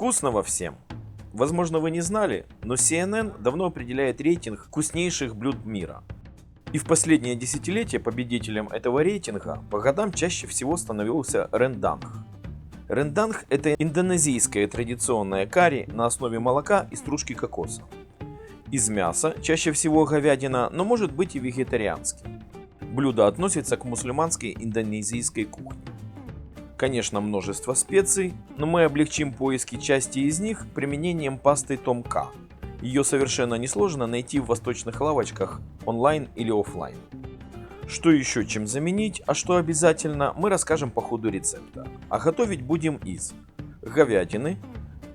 Вкусного всем! Возможно, вы не знали, но CNN давно определяет рейтинг вкуснейших блюд мира. И в последнее десятилетие победителем этого рейтинга по годам чаще всего становился ренданг. Ренданг – это индонезийское традиционное карри на основе молока и стружки кокоса. Из мяса, чаще всего говядина, но может быть и вегетарианским. Блюдо относится к мусульманской индонезийской кухне. Конечно, множество специй, но мы облегчим поиски части из них применением пасты Том Ка. Ее совершенно несложно найти в восточных лавочках онлайн или офлайн. Что еще чем заменить, а что обязательно, мы расскажем по ходу рецепта. А готовить будем из говядины,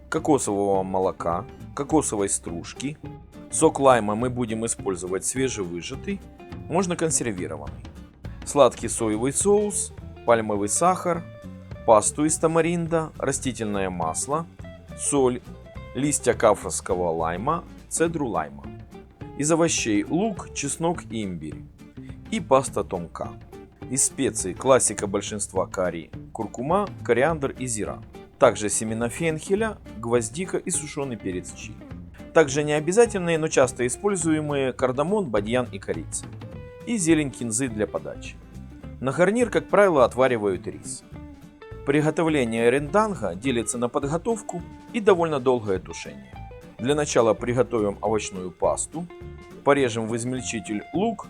кокосового молока, кокосовой стружки. Сок лайма мы будем использовать свежевыжатый, можно консервированный. Сладкий соевый соус, пальмовый сахар, пасту из тамаринда, растительное масло, соль, листья кафрского лайма, цедру лайма. Из овощей лук, чеснок и имбирь. И паста Том Ка. Из специй классика большинства карри – куркума, кориандр и зира. Также семена фенхеля, гвоздика и сушеный перец чили. Также необязательные, но часто используемые кардамон, бадьян и корица. И зелень кинзы для подачи. На гарнир, как правило, отваривают рис. Приготовление ренданга делится на подготовку и довольно долгое тушение. Для начала приготовим овощную пасту, порежем в измельчитель лук,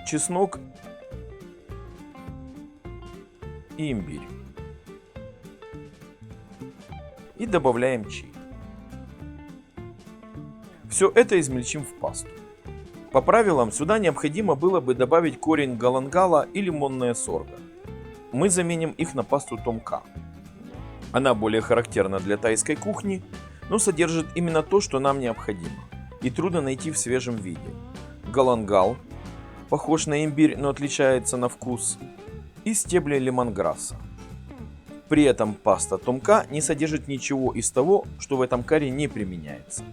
чеснок и имбирь. И добавляем чили. Все это измельчим в пасту. По правилам сюда необходимо было бы добавить корень галангала и лимонное сорго. Мы заменим их на пасту Том Ка. Она более характерна для тайской кухни, но содержит именно то, что нам необходимо, и трудно найти в свежем виде. Галангал, похож на имбирь, но отличается на вкус, и стебли лемонграсса. При этом паста Том Ка не содержит ничего из того, что в этом карри не применяется,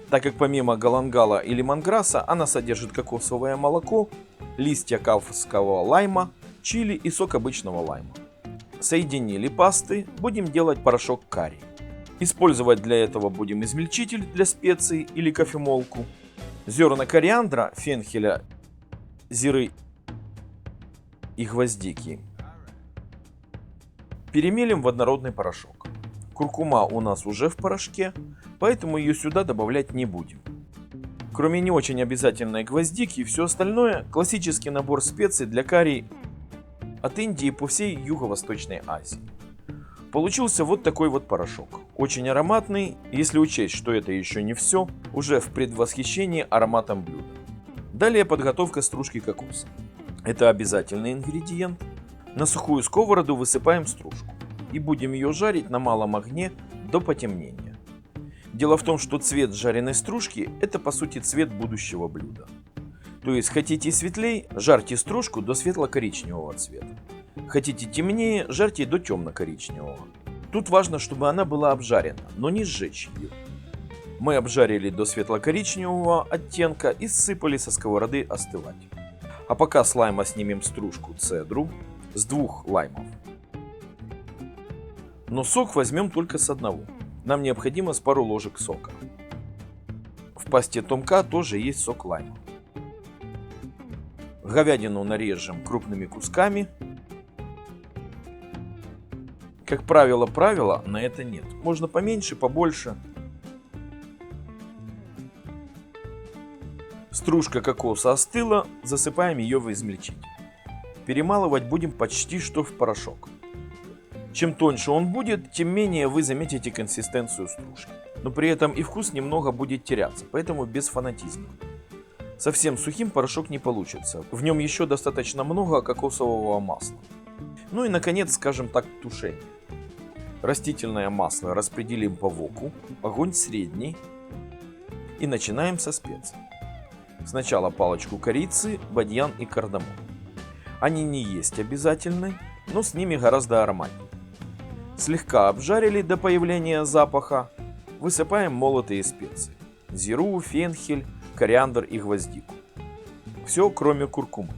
так как помимо галангала и лемонграсса она содержит кокосовое молоко, листья кафрского лайма, чили и сок обычного лайма. Соединили пасты, будем делать порошок карри. Использовать для этого будем измельчитель для специй или кофемолку, зерна кориандра, фенхеля, зиры и гвоздики. Перемелим в однородный порошок. Куркума у нас уже в порошке, поэтому ее сюда добавлять не будем. Кроме не очень обязательной гвоздики, все остальное – классический набор специй для карри от Индии по всей Юго-Восточной Азии. Получился вот такой вот порошок. Очень ароматный, если учесть, что это еще не все, уже в предвосхищении ароматом блюда. Далее подготовка стружки кокоса. Это обязательный ингредиент. На сухую сковороду высыпаем стружку и будем ее жарить на малом огне до потемнения. Дело в том, что цвет жареной стружки – это по сути цвет будущего блюда. То есть хотите светлее, жарьте стружку до светло-коричневого цвета. Хотите темнее, жарьте до темно-коричневого. Тут важно, чтобы она была обжарена, но не сжечь ее. Мы обжарили до светло-коричневого оттенка и ссыпали со сковороды остывать. А пока с лайма снимем стружку цедру с 2 лаймов. Но сок возьмем только с одного. Нам необходимо с пару ложек сока. В пасте Том Ка тоже есть сок лайма. Говядину нарежем крупными кусками. Как правило, на это нет. Можно поменьше, побольше. Стружка кокоса остыла, засыпаем ее в измельчитель. Перемалывать будем почти что в порошок. Чем тоньше он будет, тем менее вы заметите консистенцию стружки. Но при этом и вкус немного будет теряться, поэтому без фанатизма. Совсем сухим порошок не получится, в нем еще достаточно много кокосового масла. Ну и наконец, скажем так, тушение. Растительное масло распределим по воку, огонь средний и начинаем со специй. Сначала палочку корицы, бадьян и кардамон. Они не есть обязательны, но с ними гораздо ароматнее. Слегка обжарили до появления запаха, высыпаем молотые специи. Зиру, фенхель, кориандр и гвоздику. Все, кроме куркумы.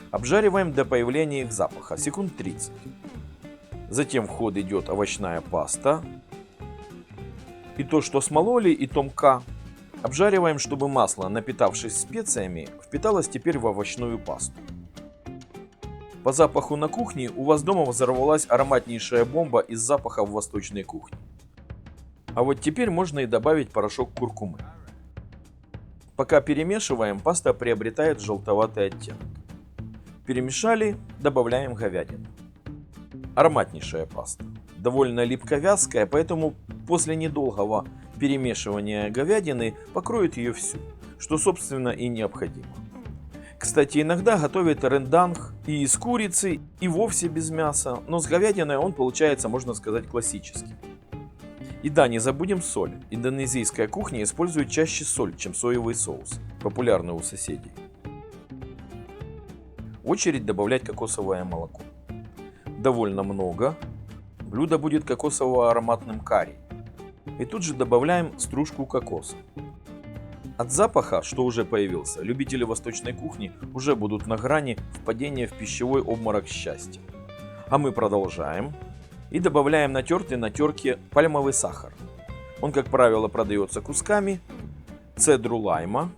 Обжариваем до появления их запаха, секунд 30. Затем в ход идет овощная паста. И то, что смололи, и томка, обжариваем, чтобы масло, напитавшись специями, впиталось теперь в овощную пасту. По запаху на кухне у вас дома взорвалась ароматнейшая бомба из запахов восточной кухни. А вот теперь можно и добавить порошок куркумы. Пока перемешиваем, паста приобретает желтоватый оттенок. Перемешали, добавляем говядину. Ароматнейшая паста. Довольно липко-вязкая, поэтому после недолгого перемешивания говядины покроет ее всю, что собственно и необходимо. Кстати, иногда готовят ренданг и из курицы, и вовсе без мяса, но с говядиной он получается, можно сказать, классический. И да, не забудем соль. Индонезийская кухня использует чаще соль, чем соевый соус, популярный у соседей. Очередь добавлять кокосовое молоко. Довольно много. Блюдо будет кокосово-ароматным карри. И тут же добавляем стружку кокоса. От запаха, что уже появился, любители восточной кухни уже будут на грани впадения в пищевой обморок счастья. А мы продолжаем. И добавляем натертый на терке пальмовый сахар. Он, как правило, продается кусками. Цедру лайма.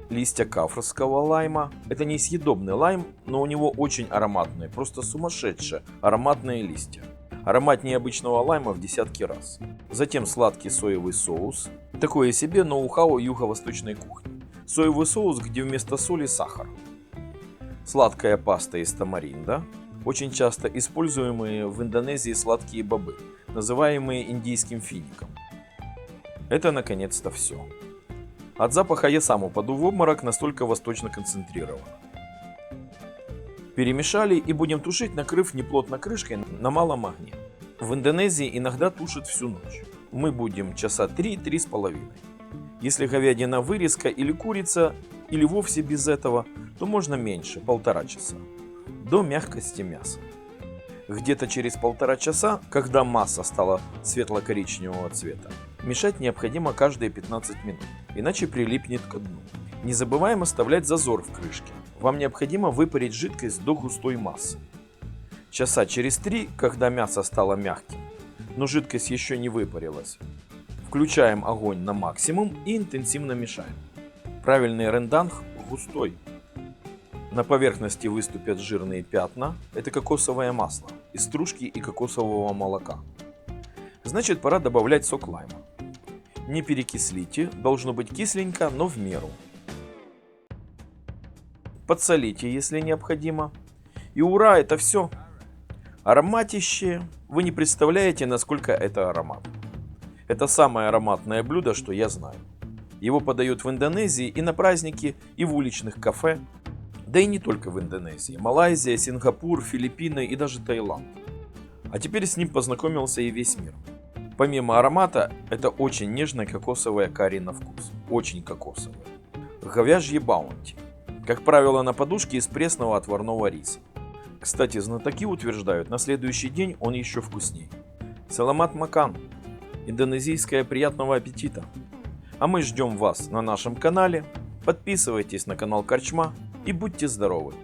Листья кафрского лайма. Это не съедобный лайм, но у него очень ароматные, просто сумасшедшие ароматные листья. Ароматнее обычного лайма в десятки раз. Затем сладкий соевый соус. Такое себе ноу-хау юго-восточной кухни. Соевый соус, где вместо соли сахар. Сладкая паста из тамаринда. Очень часто используемые в Индонезии сладкие бобы, называемые индийским фиником. Это наконец-то все. От запаха я сам упаду в обморок, настолько восточно концентрирован. Перемешали и будем тушить, накрыв неплотно крышкой на малом огне. В Индонезии иногда тушат всю ночь. Мы будем часа 3-3,5. Если говядина вырезка или курица, или вовсе без этого, то можно меньше, 1,5 часа. До мягкости мяса. Где-то через 1,5 часа, когда масса стала светло-коричневого цвета, мешать необходимо каждые 15 минут, иначе прилипнет к дну. Не забываем оставлять зазор в крышке. Вам необходимо выпарить жидкость до густой массы. Часа через 3, когда мясо стало мягким, но жидкость еще не выпарилась, включаем огонь на максимум и интенсивно мешаем. Правильный ренданг густой. На поверхности выступят жирные пятна. Это кокосовое масло из стружки и кокосового молока. Значит, пора добавлять сок лайма. Не перекислите, должно быть кисленько, но в меру. Подсолите, если необходимо. И ура, это все. Ароматище. Вы не представляете, насколько это аромат. Это самое ароматное блюдо, что я знаю. Его подают в Индонезии и на праздники, и в уличных кафе. Да и не только в Индонезии. Малайзия, Сингапур, Филиппины и даже Таиланд. А теперь с ним познакомился и весь мир. Помимо аромата, это очень нежное кокосовое карри на вкус. Очень кокосовое. Говяжье баунти. Как правило, на подушке из пресного отварного риса. Кстати, знатоки утверждают, на следующий день он еще вкуснее. Саламат макан. Индонезийское приятного аппетита. А мы ждем вас на нашем канале. Подписывайтесь на канал Корчма и будьте здоровы!